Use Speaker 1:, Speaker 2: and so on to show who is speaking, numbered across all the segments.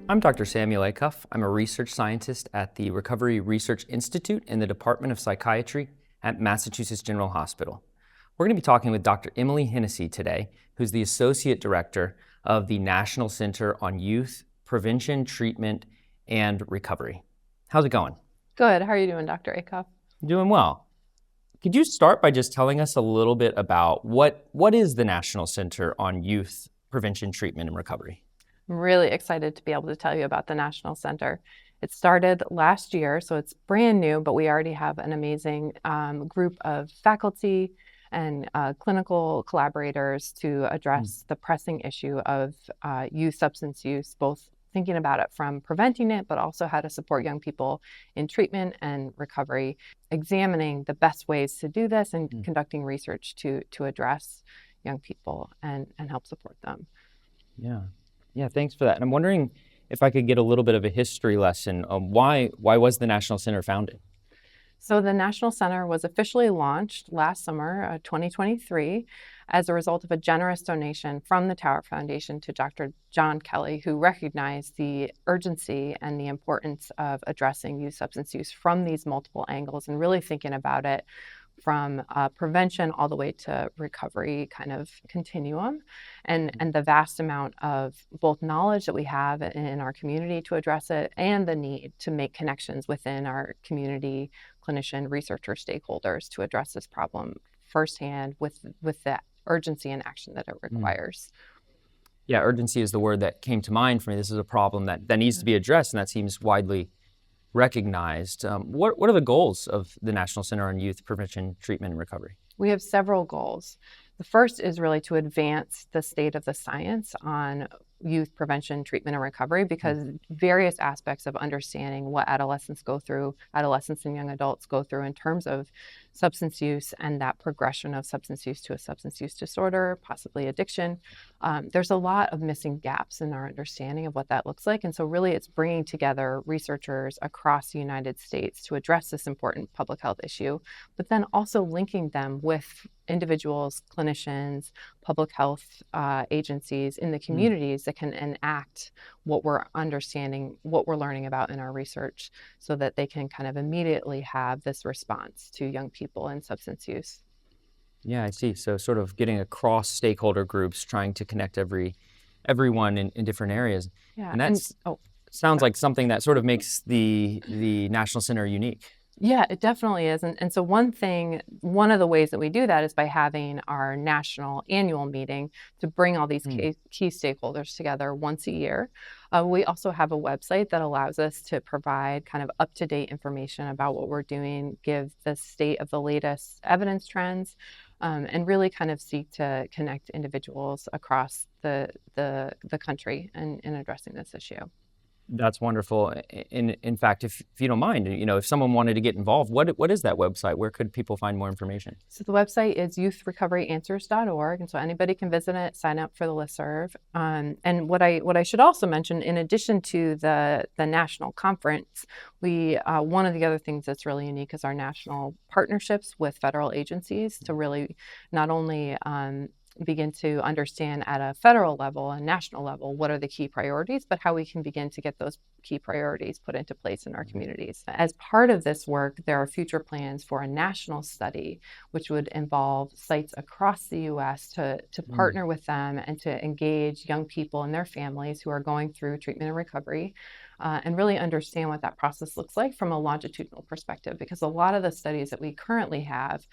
Speaker 1: I'm Dr. Samuel Acuff. I'm a research scientist at the Recovery Research Institute in the Department of Psychiatry at Massachusetts General Hospital. We're going to be talking with Dr. Emily Hennessy today, who's the Associate Director of the National Center on Youth Prevention, Treatment, and Recovery. How's it going?
Speaker 2: Good. How are you doing, Dr. Acuff?
Speaker 1: Doing well. Could you start by just telling us a little bit about what is the National Center on Youth Prevention, Treatment, and Recovery?
Speaker 2: I'm really excited to be able to tell you about the National Center. It started last year, so it's brand new, but we already have an amazing group of faculty and clinical collaborators to address the pressing issue of youth substance use, both thinking about it from preventing it, but also how to support young people in treatment and recovery, examining the best ways to do this and conducting research to address young people and help support them.
Speaker 1: Yeah, thanks for that. And I'm wondering if I could get a little bit of a history lesson. Why was the National Center founded?
Speaker 2: So the National Center was officially launched last summer, 2023, as a result of a generous donation from the Tower Foundation to Dr. John Kelly, who recognized the urgency and the importance of addressing youth substance use from these multiple angles and really thinking about it from prevention all the way to recovery kind of continuum, and the vast amount of both knowledge that we have in our community to address it and the need to make connections within our community clinician researcher stakeholders to address this problem firsthand with the urgency and action that it requires.
Speaker 1: Yeah, urgency is the word that came to mind for me. This is a problem that needs to be addressed, and that seems widely recognized. What are the goals of the National Center on Youth Prevention, Treatment, and Recovery?
Speaker 2: We have several goals. The first is really to advance the state of the science on youth prevention, treatment, and recovery, because various aspects of understanding what adolescents and young adults go through in terms of substance use and that progression of substance use to a substance use disorder, possibly addiction. There's a lot of missing gaps in our understanding of what that looks like. And so really it's bringing together researchers across the United States to address this important public health issue, but then also linking them with individuals, clinicians, public health agencies in the communities that can enact what we're understanding, what we're learning about in our research, so that they can kind of immediately have this response to young people in substance use.
Speaker 1: Yeah, I see. So sort of getting across stakeholder groups, trying to connect everyone in different areas.
Speaker 2: Yeah.
Speaker 1: And that sounds like something that sort of makes the National Center unique.
Speaker 2: Yeah, it definitely is. And so one of the ways that we do that is by having our national annual meeting to bring all these key stakeholders together once a year. We also have a website that allows us to provide kind of up-to-date information about what we're doing, give the state of the latest evidence trends, and really kind of seek to connect individuals across the country in addressing this issue.
Speaker 1: That's wonderful. In fact, if you don't mind, if someone wanted to get involved, what is that website? Where could people find more information?
Speaker 2: So the website is youthrecoveryanswers.org, and so anybody can visit it, sign up for the listserv. And what I should also mention, in addition to the national conference, one of the other things that's really unique is our national partnerships with federal agencies to really not only begin to understand at a federal level and national level what are the key priorities, but how we can begin to get those key priorities put into place in our communities. As part of this work, there are future plans for a national study, which would involve sites across the U.S. to partner with them and to engage young people and their families who are going through treatment and recovery, and really understand what that process looks like from a longitudinal perspective, because a lot of the studies that we currently have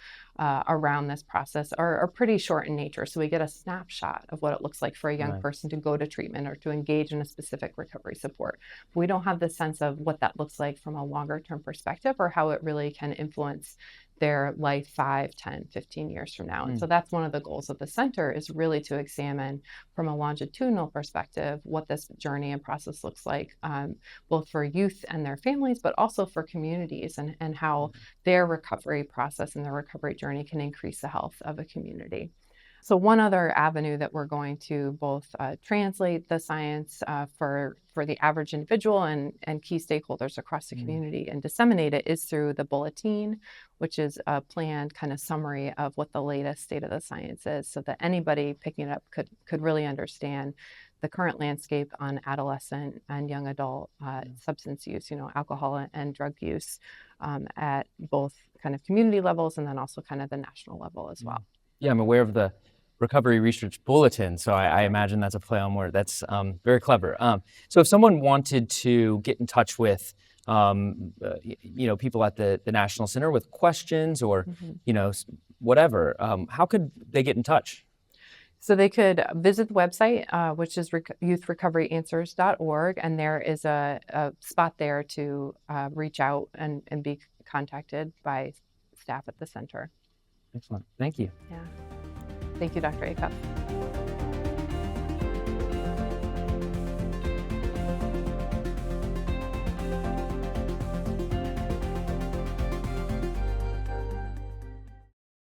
Speaker 2: around this process are pretty short in nature. So we get a snapshot of what it looks like for a young person to go to treatment or to engage in a specific recovery support. But we don't have the sense of what that looks like from a longer term perspective or how it really can influence their life 5, 10, 15 years from now. And so that's one of the goals of the center, is really to examine from a longitudinal perspective what this journey and process looks like, both for youth and their families, but also for communities, and how their recovery process and their recovery journey can increase the health of a community. So one other avenue that we're going to both translate the science for the average individual and key stakeholders across the community and disseminate it is through the bulletin, which is a planned kind of summary of what the latest state of the science is, so that anybody picking it up could really understand the current landscape on adolescent and young adult substance use, alcohol and drug use at both kind of community levels and then also kind of the national level as well.
Speaker 1: Yeah, I'm aware of the Recovery Research Bulletin, so I imagine that's a play on word. That's very clever. So if someone wanted to get in touch with people at the National Center with questions or whatever, how could they get in touch?
Speaker 2: So they could visit the website, which is youthrecoveryanswers.org, and there is a spot there to reach out and be contacted by staff at the center.
Speaker 1: Excellent. Thank you.
Speaker 2: Yeah. Thank you, Dr. Acuff.